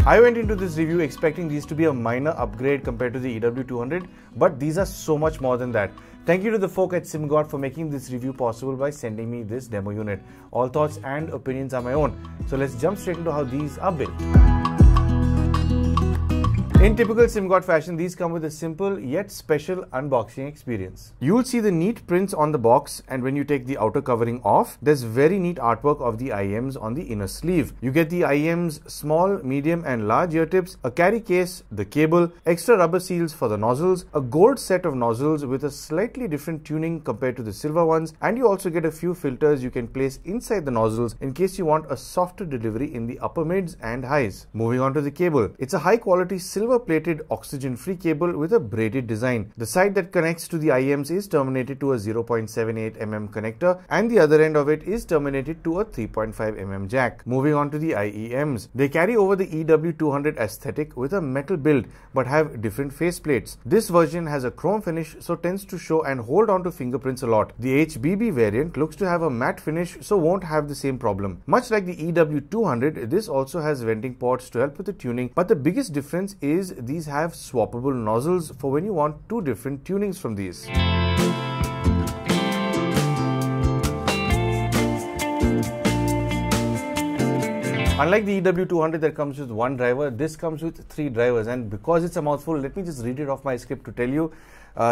I went into this review expecting these to be a minor upgrade compared to the EW200, but these are so much more than that. Thank you to the folk at Simgot for making this review possible by sending me this demo unit. All thoughts and opinions are my own. So let's jump straight into how these are built. In typical Simgot fashion, these come with a simple yet special unboxing experience. You'll see the neat prints on the box, and when you take the outer covering off, there's very neat artwork of the IEMs on the inner sleeve. You get the IEMs small, medium and large ear tips, a carry case, the cable, extra rubber seals for the nozzles, a gold set of nozzles with a slightly different tuning compared to the silver ones, and you also get a few filters you can place inside the nozzles in case you want a softer delivery in the upper mids and highs. Moving on to the cable. It's a high quality silver plated oxygen-free cable with a braided design. The side that connects to the IEMs is terminated to a 0.78 mm connector, and the other end of it is terminated to a 3.5 mm jack. Moving on to the IEMs. They carry over the EW200 aesthetic with a metal build but have different face plates. This version has a chrome finish, so tends to show and hold on to fingerprints a lot. The HBB variant looks to have a matte finish, so won't have the same problem. Much like the EW200, this also has venting ports to help with the tuning, but the biggest difference is these have swappable nozzles for when you want two different tunings from these. Unlike the EW200 that comes with one driver, this comes with 3 drivers, and because it's a mouthful, let me just read it off my script to tell you.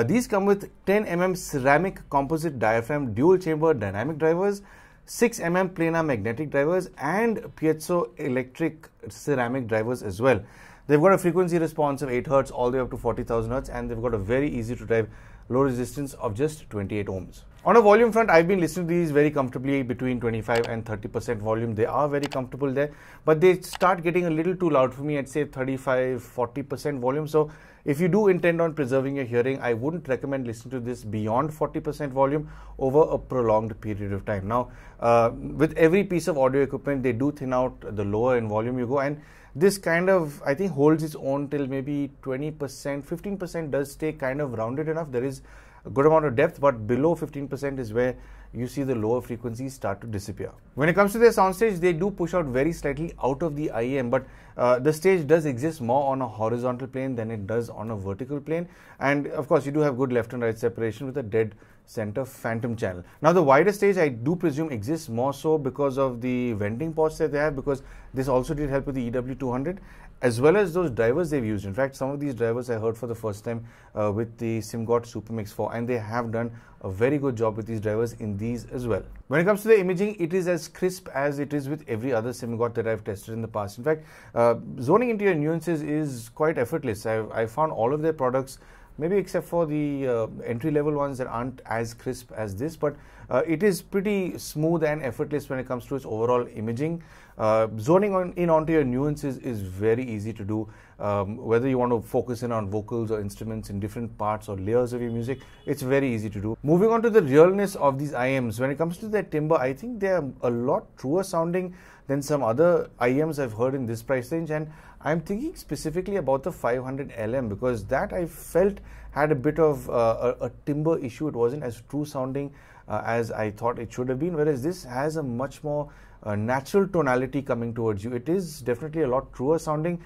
These come with 10 mm ceramic composite diaphragm dual chamber dynamic drivers, 6 mm planar magnetic drivers and piezoelectric ceramic drivers as well. They've got a frequency response of 8 Hz all the way up to 40,000 Hz, and they've got a very easy to drive low resistance of just 28 ohms. On a volume front, I've been listening to these very comfortably between 25 and 30% volume. They are very comfortable there, but they start getting a little too loud for me at say 35-40% volume. So if you do intend on preserving your hearing, I wouldn't recommend listening to this beyond 40% volume over a prolonged period of time. Now, with every piece of audio equipment, they do thin out the lower in volume you go, and this kind of, I think, holds its own till maybe 20%, 15% does stay kind of rounded enough. There is a good amount of depth, but below 15% is where you see the lower frequencies start to disappear. When it comes to their soundstage, they do push out very slightly out of the IEM, but the stage does exist more on a horizontal plane than it does on a vertical plane. And of course, you do have good left and right separation with a dead center phantom channel. Now, the wider stage, I do presume, exists more so because of the venting ports that they have, because this also did help with the EW200, as well as those drivers they've used. In fact, some of these drivers I heard for the first time with the Simgot SuperMix 4, and they have done a very good job with these drivers in these as well. When it comes to the imaging, it is as crisp as it is with every other Simgot that I've tested in the past. In fact, zoning into your nuances is quite effortless. I found all of their products, maybe except for the entry-level ones that aren't as crisp as this, but it is pretty smooth and effortless when it comes to its overall imaging. Zoning in onto your nuances is very easy to do. Whether you want to focus in on vocals or instruments in different parts or layers of your music, it's very easy to do. Moving on to the realness of these IEMs, when it comes to their timbre, I think they are a lot truer sounding than some other IEMs I've heard in this price range, and I'm thinking specifically about the 500 LM, because that I felt had a bit of a timbre issue. It wasn't as true sounding as I thought it should have been, whereas this has a much more natural tonality coming towards you. It is definitely a lot truer sounding,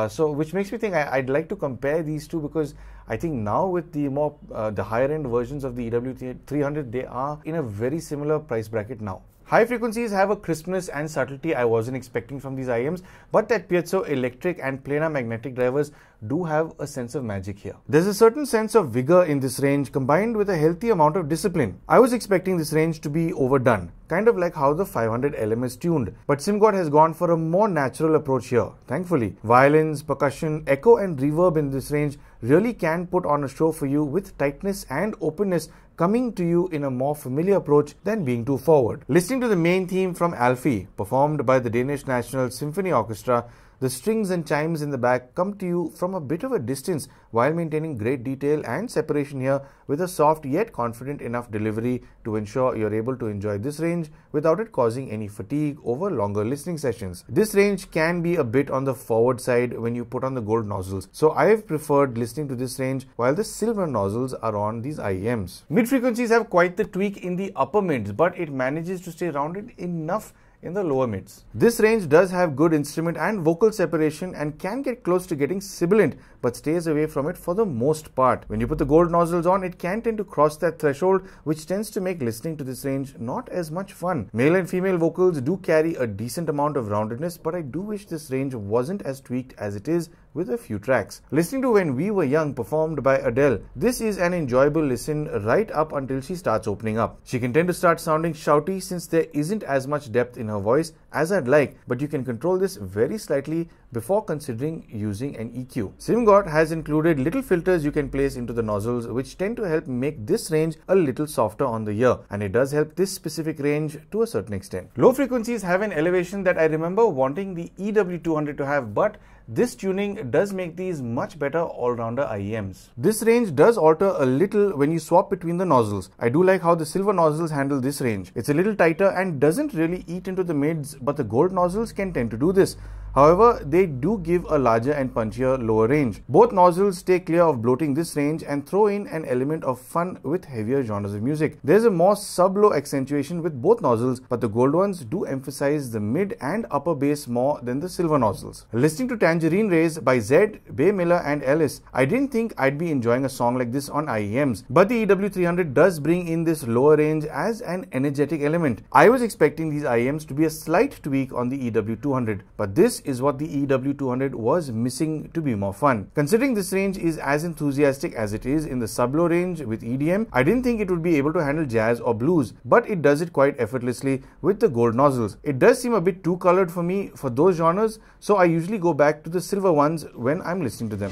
so which makes me think I'd like to compare these two, because I think now with the more the higher end versions of the EW300, they are in a very similar price bracket now. High frequencies have a crispness and subtlety I wasn't expecting from these IEMs, but that piezoelectric and planar magnetic drivers do have a sense of magic here. There's a certain sense of vigor in this range combined with a healthy amount of discipline. I was expecting this range to be overdone, kind of like how the 500 LM is tuned, but Simgot has gone for a more natural approach here, thankfully. Violins, percussion, echo and reverb in this range really can put on a show for you with tightness and openness coming to you in a more familiar approach than being too forward. Listening to the main theme from Alfie, performed by the Danish National Symphony Orchestra, the strings and chimes in the back come to you from a bit of a distance while maintaining great detail and separation here with a soft yet confident enough delivery to ensure you're able to enjoy this range without it causing any fatigue over longer listening sessions. This range can be a bit on the forward side when you put on the gold nozzles, so I've preferred listening to this range while the silver nozzles are on these IEMs. Mid frequencies have quite the tweak in the upper mids, but it manages to stay rounded enough in the lower mids. This range does have good instrument and vocal separation and can get close to getting sibilant, but stays away from it for the most part. When you put the gold nozzles on, it can tend to cross that threshold, which tends to make listening to this range not as much fun. Male and female vocals do carry a decent amount of roundedness, but I do wish this range wasn't as tweaked as it is with a few tracks. Listening to When We Were Young performed by Adele, this is an enjoyable listen right up until she starts opening up. She can tend to start sounding shouty since there isn't as much depth in her voice as I'd like, but you can control this very slightly before considering using an EQ. Simgot has included little filters you can place into the nozzles, which tend to help make this range a little softer on the ear, and it does help this specific range to a certain extent. Low frequencies have an elevation that I remember wanting the EW200 to have, but this tuning does make these much better all-rounder IEMs. This range does alter a little when you swap between the nozzles. I do like how the silver nozzles handle this range. It's a little tighter and doesn't really eat into the mids, but the gold nozzles can tend to do this. However, they do give a larger and punchier lower range. Both nozzles stay clear of bloating this range and throw in an element of fun with heavier genres of music. There's a more sub-low accentuation with both nozzles, but the gold ones do emphasize the mid and upper bass more than the silver nozzles. Listening to Tangerine Rays by Zed, Bay Miller and Ellis, I didn't think I'd be enjoying a song like this on IEMs, but the EW300 does bring in this lower range as an energetic element. I was expecting these IEMs to be a slight tweak on the EW200, but this is what the EW200 was missing to be more fun. Considering this range is as enthusiastic as it is in the sub-low range with EDM, I didn't think it would be able to handle jazz or blues, but it does it quite effortlessly with the gold nozzles. It does seem a bit too colored for me for those genres, so I usually go back to the silver ones when I'm listening to them.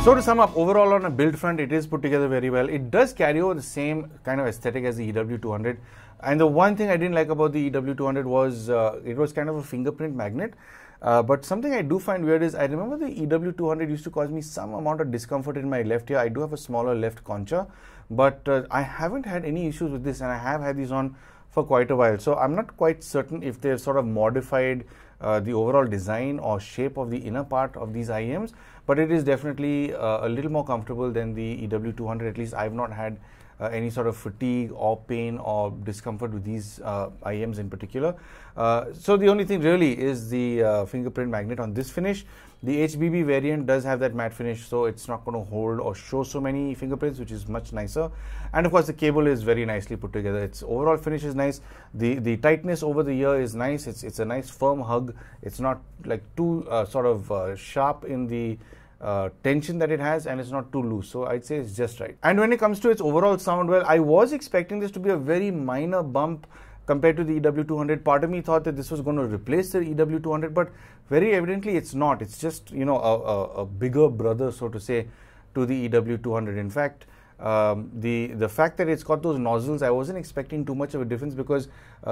So to sum up, overall on a build front, it is put together very well. It does carry over the same kind of aesthetic as the EW200. And the one thing I didn't like about the EW200 was it was kind of a fingerprint magnet. But something I do find weird is I remember the EW200 used to cause me some amount of discomfort in my left ear. I do have a smaller left concha, but I haven't had any issues with this, and I have had these on for quite a while. So I'm not quite certain if they've sort of modified the overall design or shape of the inner part of these IEMs, but it is definitely a little more comfortable than the EW200. At least I've not had any sort of fatigue or pain or discomfort with these IEMs in particular. So the only thing really is the fingerprint magnet on this finish. The HBB variant does have that matte finish, so it's not going to hold or show so many fingerprints, which is much nicer. And of course, the cable is very nicely put together. Its overall finish is nice. The tightness over the ear is nice. It's a nice firm hug. It's not like too sort of sharp in the tension that it has, and it's not too loose, so I'd say it's just right. And when it comes to its overall sound, well, I was expecting this to be a very minor bump compared to the EW200. Part of me thought that this was going to replace the EW200, but very evidently it's not. It's just, you know, a bigger brother, so to say, to the EW200. In fact, the fact that it's got those nozzles, I wasn't expecting too much of a difference, because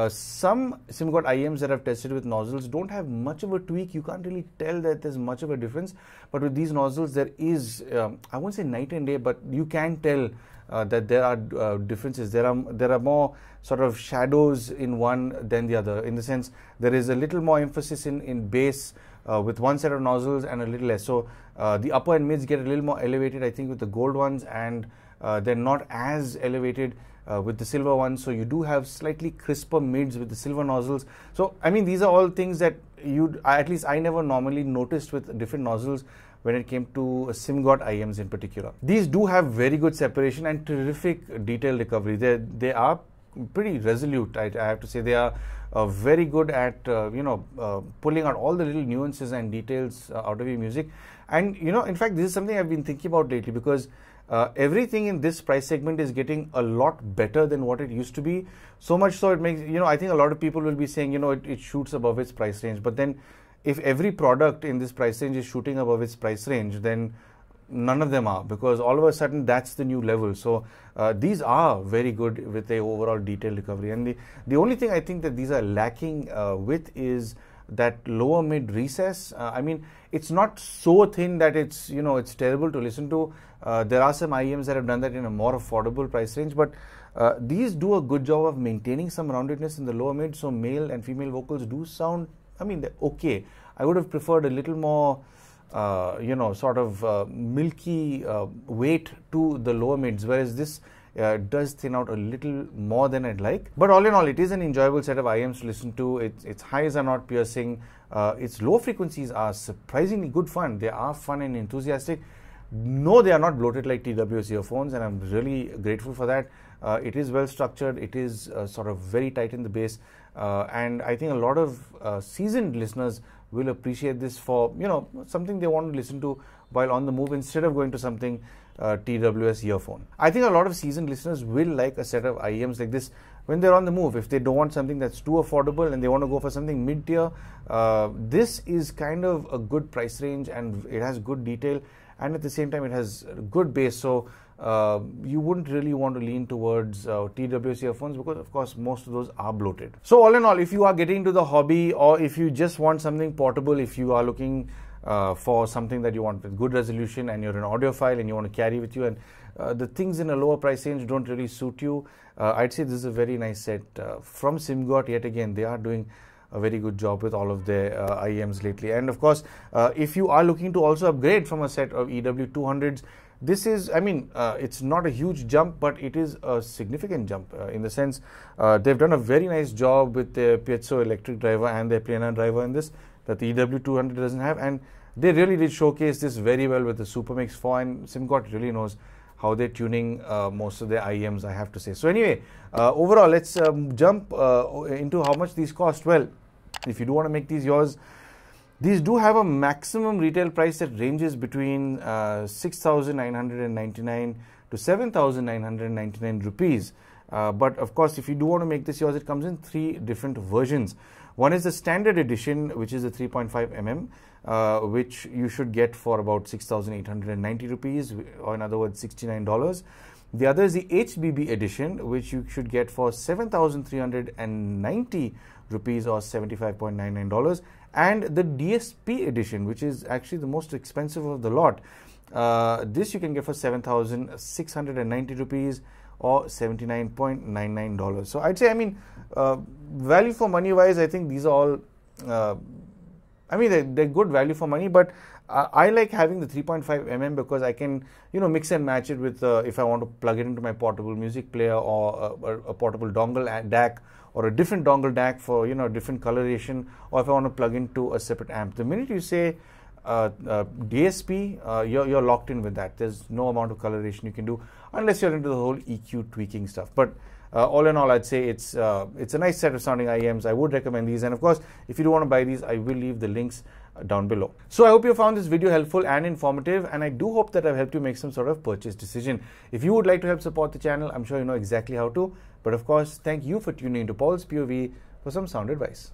some Simgot IEMs that I've tested with nozzles don't have much of a tweak. You can't really tell that there's much of a difference, but with these nozzles there is, I won't say night and day, but you can tell that there are differences. There are more sort of shadows in one than the other, in the sense there is a little more emphasis in bass with one set of nozzles and a little less. So the upper and mids get a little more elevated, I think, with the gold ones, and they're not as elevated with the silver ones. So you do have slightly crisper mids with the silver nozzles. So I mean, these are all things that at least I never normally noticed with different nozzles when it came to Simgot IEMs in particular. These do have very good separation and terrific detail recovery. They are pretty resolute, I have to say. They are very good at pulling out all the little nuances and details out of your music. And in fact, this is something I've been thinking about lately, because everything in this price segment is getting a lot better than what it used to be. So much so it makes, I think a lot of people will be saying, it shoots above its price range. But then if every product in this price range is shooting above its price range, then none of them are, because all of a sudden that's the new level. So these are very good with the overall detail recovery. And the only thing I think that these are lacking with is that lower mid recess. I mean, it's not so thin that it's it's terrible to listen to. There are some IEMs that have done that in a more affordable price range, but these do a good job of maintaining some roundedness in the lower mid. So male and female vocals do sound, I mean, they're okay. I would have preferred a little more sort of milky weight to the lower mids, whereas this does thin out a little more than I'd like. But all in all, it is an enjoyable set of IEMs to listen to. Its highs are not piercing. Its low frequencies are surprisingly good fun. They are fun and enthusiastic. No, they are not bloated like TWS earphones, and I'm really grateful for that. It is well structured. It is sort of very tight in the bass, and I think a lot of seasoned listeners will appreciate this for, you know, something they want to listen to while on the move instead of going to something TWS earphone. I think a lot of seasoned listeners will like a set of IEMs like this when they're on the move. If they don't want something that's too affordable and they want to go for something mid-tier, this is kind of a good price range, and it has good detail, and at the same time it has good bass. So you wouldn't really want to lean towards TWS earphones because of course most of those are bloated. So all in all, if you are getting into the hobby, or if you just want something portable, if you are looking for something that you want with good resolution and you're an audiophile and you want to carry with you, and the things in a lower price range don't really suit you, I'd say this is a very nice set from Simgot. Yet again, they are doing a very good job with all of their IEMs lately. And of course, if you are looking to also upgrade from a set of EW200s, this is, I mean, it's not a huge jump, but it is a significant jump in the sense they've done a very nice job with their piezoelectric driver and their planar driver in this that the EW200 doesn't have, and they really did showcase this very well with the SuperMix 4, and Simgot really knows how they're tuning most of their IEMs, I have to say. So anyway, overall, let's jump into how much these cost. Well, if you do want to make these yours, these do have a maximum retail price that ranges between 6,999 to 7,999 rupees. But of course, if you do want to make this yours, it comes in 3 different versions. One is the standard edition, which is a 3.5 mm, which you should get for about 6,890 rupees, or in other words, $69. The other is the HBB edition, which you should get for 7,390 rupees, or $75.99. And the DSP edition, which is actually the most expensive of the lot. This you can get for 7,690 rupees, or $79.99. So I'd say, I mean, value for money wise, I think these are all, I mean, they're good value for money, but I like having the 3.5 mm because I can, you know, mix and match it with, if I want to plug it into my portable music player, or a portable dongle DAC, or a different dongle DAC for, you know, different coloration, or if I want to plug into a separate amp. The minute you say DSP, you're locked in with that. There's no amount of coloration you can do unless you're into the whole EQ tweaking stuff. But all in all, I'd say it's a nice set of sounding IEMs. I would recommend these, and of course, if you do want to buy these, I will leave the links down below. So I hope you found this video helpful and informative, and I do hope that I've helped you make some sort of purchase decision. If you would like to help support the channel, I'm sure you know exactly how to. But of course, thank you for tuning into Paul's POV for some sound advice.